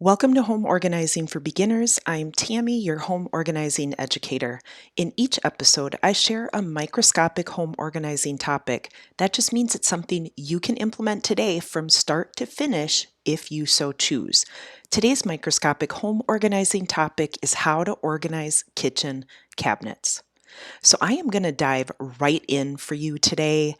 Welcome to Home Organizing for Beginners. I'm Tammy, your home organizing educator. In each episode, I share a microscopic home organizing topic. That just means it's something you can implement today from start to finish if you so choose. Today's microscopic home organizing topic is how to organize kitchen cabinets. So I am going to dive right in for you today.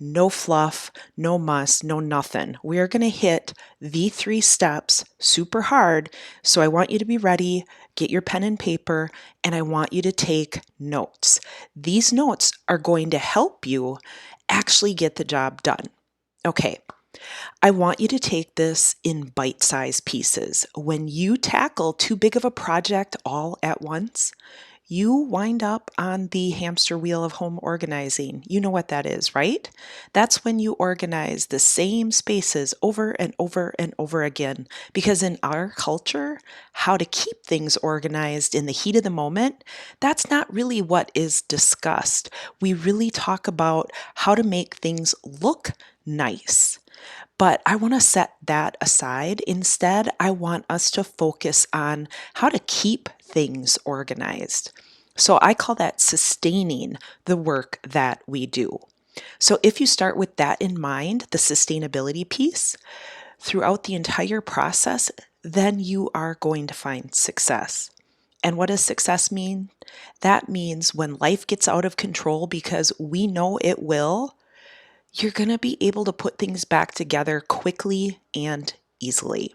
No fluff, no muss, no nothing. We are going to hit the 3 steps super hard. So I want you to be ready, get your pen and paper, and I want you to take notes. These notes are going to help you actually get the job done. Okay. I want you to take this in bite-sized pieces. When you tackle too big of a project all at once, you wind up on the hamster wheel of home organizing. You know what that is, right? That's when you organize the same spaces over and over and over again. Because in our culture, how to keep things organized in the heat of the moment, that's not really what is discussed. We really talk about how to make things look nice. But I want to set that aside. Instead, I want us to focus on how to keep things organized. So I call that sustaining the work that we do. So if you start with that in mind, the sustainability piece, throughout the entire process, then you are going to find success. And what does success mean? That means when life gets out of control, because we know it will, you're going to be able to put things back together quickly and easily.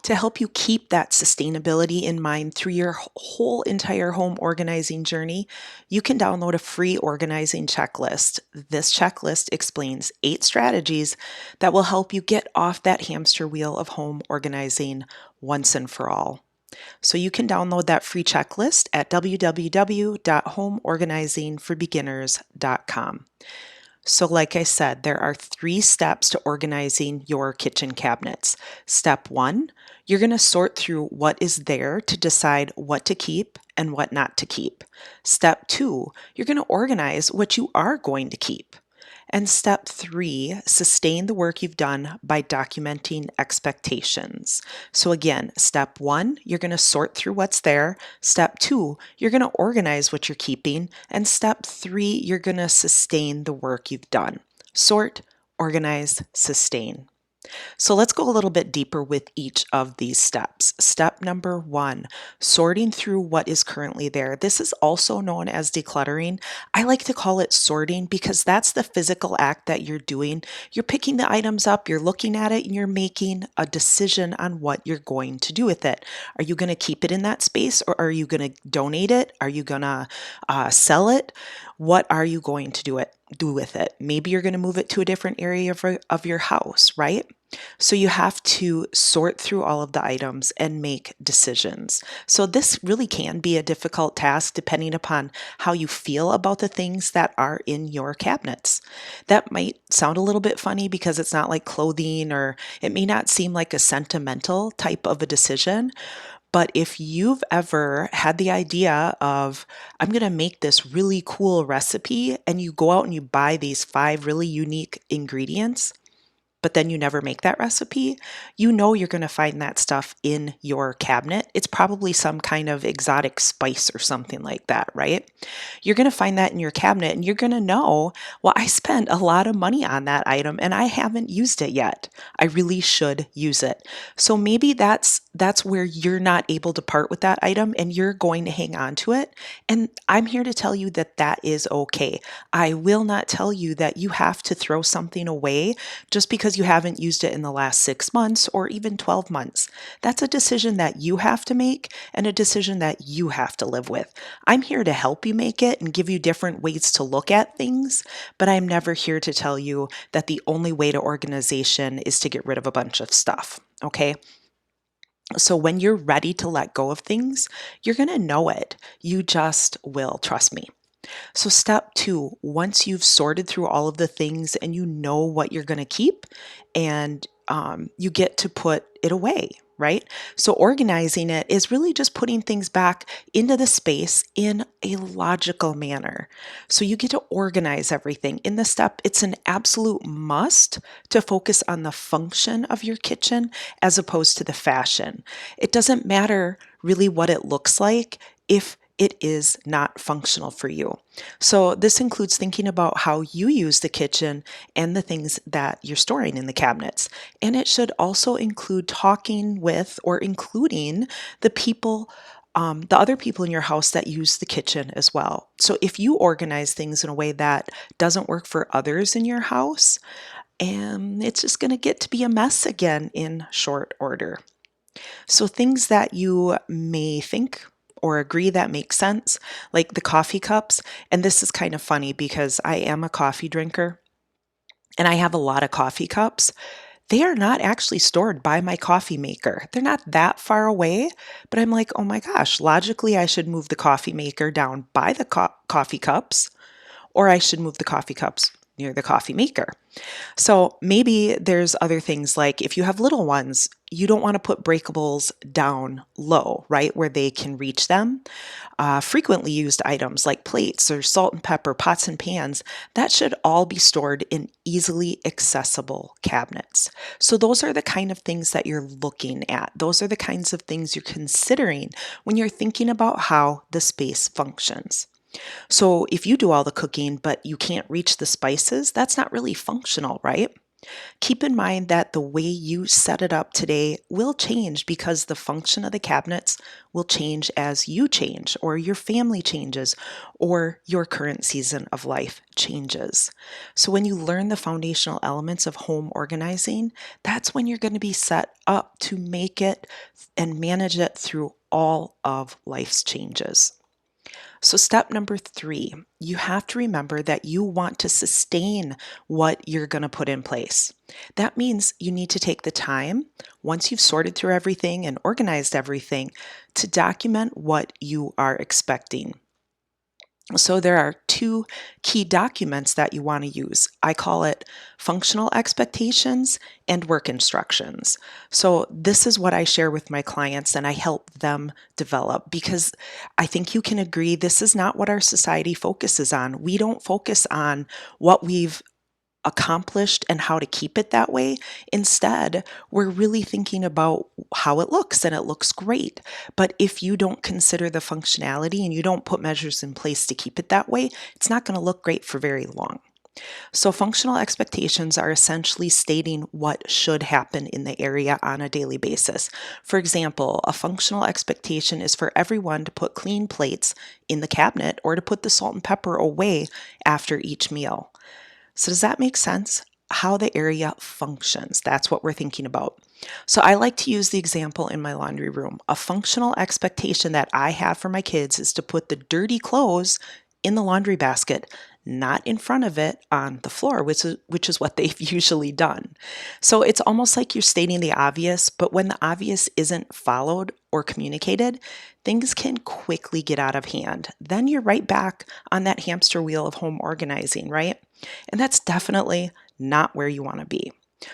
To help you keep that sustainability in mind through your whole entire home organizing journey, you can download a free organizing checklist. This checklist explains 8 strategies that will help you get off that hamster wheel of home organizing once and for all. So you can download that free checklist at www.homeorganizingforbeginners.com. So like I said, there are 3 steps to organizing your kitchen cabinets. Step 1, you're going to sort through what is there to decide what to keep and what not to keep. Step 2, you're going to organize what you are going to keep. And step 3, sustain the work you've done by documenting expectations. So again, step 1, you're going to sort through what's there. Step 2, you're going to organize what you're keeping. And step 3, you're going to sustain the work you've done. Sort, organize, sustain. So let's go a little bit deeper with each of these steps. Step number 1, sorting through what is currently there. This is also known as decluttering. I like to call it sorting because that's the physical act that you're doing. You're picking the items up, you're looking at it, and you're making a decision on what you're going to do with it. Are you going to keep it in that space, or are you going to donate it? Are you going to sell it? What are you going to do with it? Maybe you're going to move it to a different area of your house, right? So you have to sort through all of the items and make decisions. So this really can be a difficult task depending upon how you feel about the things that are in your cabinets. That might sound a little bit funny because it's not like clothing, or it may not seem like a sentimental type of a decision. But if you've ever had the idea of, I'm going to make this really cool recipe, and you go out and you buy these 5 really unique ingredients, but then you never make that recipe, you know you're going to find that stuff in your cabinet. It's probably some kind of exotic spice or something like that, right? You're going to find that in your cabinet, and you're going to know, well, I spent a lot of money on that item and I haven't used it yet. I really should use it. So maybe that's where you're not able to part with that item and you're going to hang on to it. And I'm here to tell you that that is okay. I will not tell you that you have to throw something away just because you haven't used it in the last 6 months or even 12 months. That's a decision that you have to make and a decision that you have to live with. I'm here to help you make it and give you different ways to look at things, but I'm never here to tell you that the only way to organization is to get rid of a bunch of stuff, okay? So when you're ready to let go of things, you're going to know it. You just will, trust me. So step 2, once you've sorted through all of the things and you know what you're going to keep and you get to put it away, right? So organizing it is really just putting things back into the space in a logical manner. So you get to organize everything. In this step, it's an absolute must to focus on the function of your kitchen as opposed to the fashion. It doesn't matter really what it looks like if it is not functional for you. So, this includes thinking about how you use the kitchen and the things that you're storing in the cabinets. And it should also include talking with or including the people, the other people in your house that use the kitchen as well. So, if you organize things in a way that doesn't work for others in your house, and it's just going to get to be a mess again in short order. So, things that you may think or agree that make sense, like the coffee cups. And this is kind of funny because I am a coffee drinker and I have a lot of coffee cups. They are not actually stored by my coffee maker. They're not that far away, but I'm like, oh my gosh, logically, I should move the coffee maker down by the coffee cups, or I should move the coffee cups near the coffee maker. So maybe there's other things like if you have little ones, you don't want to put breakables down low, right, where they can reach them. Frequently used items like plates or salt and pepper, pots and pans, that should all be stored in easily accessible cabinets. So those are the kind of things that you're looking at. Those are the kinds of things you're considering when you're thinking about how the space functions. So if you do all the cooking but you can't reach the spices, that's not really functional, right? Keep in mind that the way you set it up today will change because the function of the cabinets will change as you change, or your family changes, or your current season of life changes. So when you learn the foundational elements of home organizing, that's when you're going to be set up to make it and manage it through all of life's changes. So, step number 3, you have to remember that you want to sustain what you're going to put in place. That means you need to take the time, once you've sorted through everything and organized everything, to document what you are expecting. So there are 2 key documents that you want to use. I call it functional expectations and work instructions. So this is what I share with my clients and I help them develop because I think you can agree this is not what our society focuses on. We don't focus on what we've accomplished and how to keep it that way. Instead, we're really thinking about how it looks and it looks great. But if you don't consider the functionality and you don't put measures in place to keep it that way, it's not going to look great for very long. So, functional expectations are essentially stating what should happen in the area on a daily basis. For example, a functional expectation is for everyone to put clean plates in the cabinet or to put the salt and pepper away after each meal. So does that make sense? How the area functions. That's what we're thinking about. So I like to use the example in my laundry room. A functional expectation that I have for my kids is to put the dirty clothes in the laundry basket, not in front of it on the floor, which is what they've usually done. So it's almost like you're stating the obvious, but when the obvious isn't followed or communicated, things can quickly get out of hand. Then you're right back on that hamster wheel of home organizing, right? And that's definitely not where you want to be.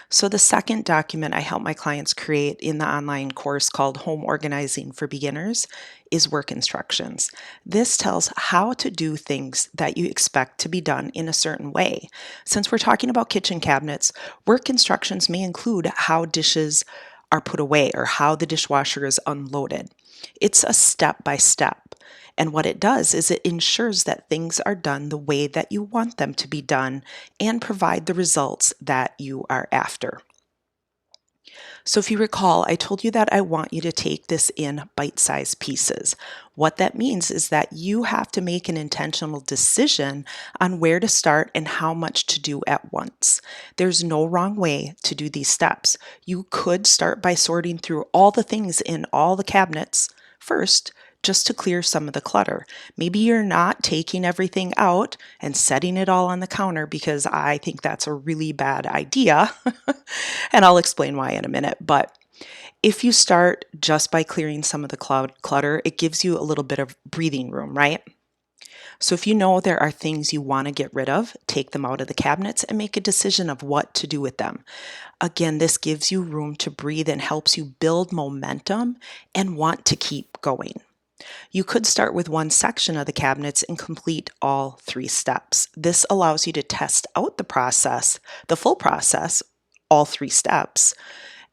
So, the second document I help my clients create in the online course called Home Organizing for Beginners is work instructions. This tells how to do things that you expect to be done in a certain way. Since we're talking about kitchen cabinets, work instructions may include how dishes are put away or how the dishwasher is unloaded. It's a step by step. And what it does is it ensures that things are done the way that you want them to be done and provide the results that you are after. So, if you recall, I told you that I want you to take this in bite sized pieces. What that means is that you have to make an intentional decision on where to start and how much to do at once. There's no wrong way to do these steps. You could start by sorting through all the things in all the cabinets first, just to clear some of the clutter. Maybe you're not taking everything out and setting it all on the counter because I think that's a really bad idea. And I'll explain why in a minute. But if you start just by clearing some of the clutter, it gives you a little bit of breathing room, right? So if you know there are things you want to get rid of, take them out of the cabinets and make a decision of what to do with them. Again, this gives you room to breathe and helps you build momentum and want to keep going. You could start with one section of the cabinets and complete all 3 steps. This allows you to test out the full process, all 3 steps,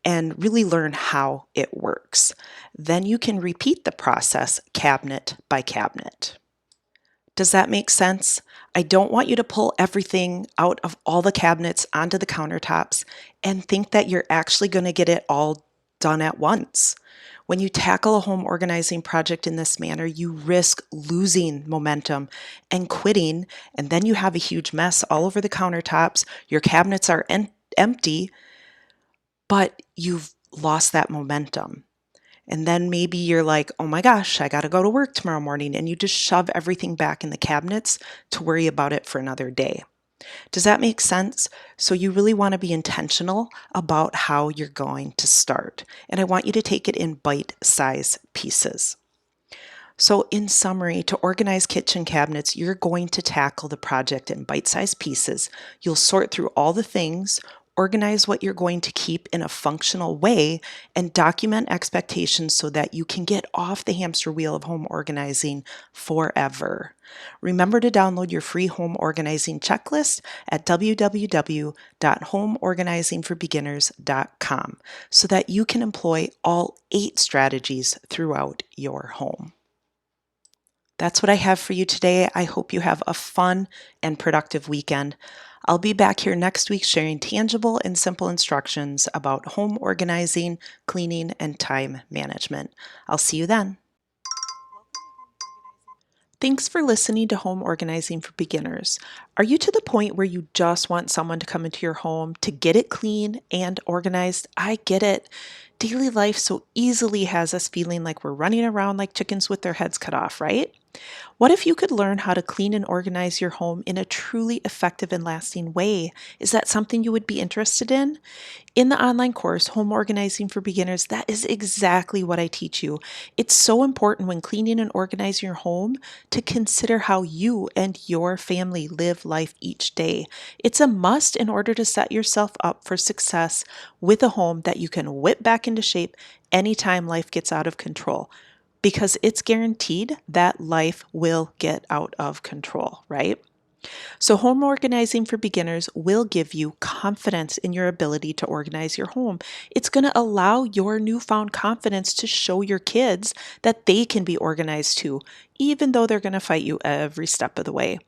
and really learn how it works. Then you can repeat the process cabinet by cabinet. Does that make sense? I don't want you to pull everything out of all the cabinets onto the countertops and think that you're actually going to get it all done at once. When you tackle a home organizing project in this manner, you risk losing momentum and quitting, and then you have a huge mess all over the countertops. Your cabinets are empty, but you've lost that momentum. And then maybe you're like, oh my gosh, I got to go to work tomorrow morning. And you just shove everything back in the cabinets to worry about it for another day. Does that make sense? So you really want to be intentional about how you're going to start. And I want you to take it in bite-sized pieces. So in summary, to organize kitchen cabinets, you're going to tackle the project in bite-sized pieces. You'll sort through all the things, organize what you're going to keep in a functional way, and document expectations so that you can get off the hamster wheel of home organizing forever. Remember to download your free home organizing checklist at www.homeorganizingforbeginners.com so that you can employ all 8 strategies throughout your home. That's what I have for you today. I hope you have a fun and productive weekend. I'll be back here next week sharing tangible and simple instructions about home organizing, cleaning, and time management. I'll see you then. Thanks for listening to Home Organizing for Beginners. Are you to the point where you just want someone to come into your home to get it clean and organized? I get it. Daily life so easily has us feeling like we're running around like chickens with their heads cut off, right? What if you could learn how to clean and organize your home in a truly effective and lasting way? Is that something you would be interested in? In the online course, Home Organizing for Beginners, that is exactly what I teach you. It's so important when cleaning and organizing your home to consider how you and your family live life each day. It's a must in order to set yourself up for success with a home that you can whip back into shape anytime life gets out of control. Because it's guaranteed that life will get out of control, right? So home organizing for beginners will give you confidence in your ability to organize your home. It's going to allow your newfound confidence to show your kids that they can be organized too, even though they're going to fight you every step of the way.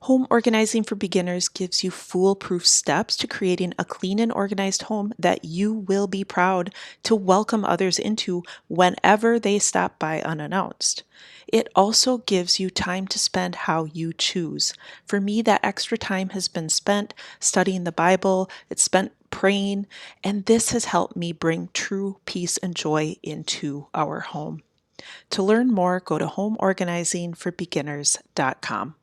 Home Organizing for Beginners gives you foolproof steps to creating a clean and organized home that you will be proud to welcome others into whenever they stop by unannounced. It also gives you time to spend how you choose. For me, that extra time has been spent studying the Bible, it's spent praying, and this has helped me bring true peace and joy into our home. To learn more, go to homeorganizingforbeginners.com.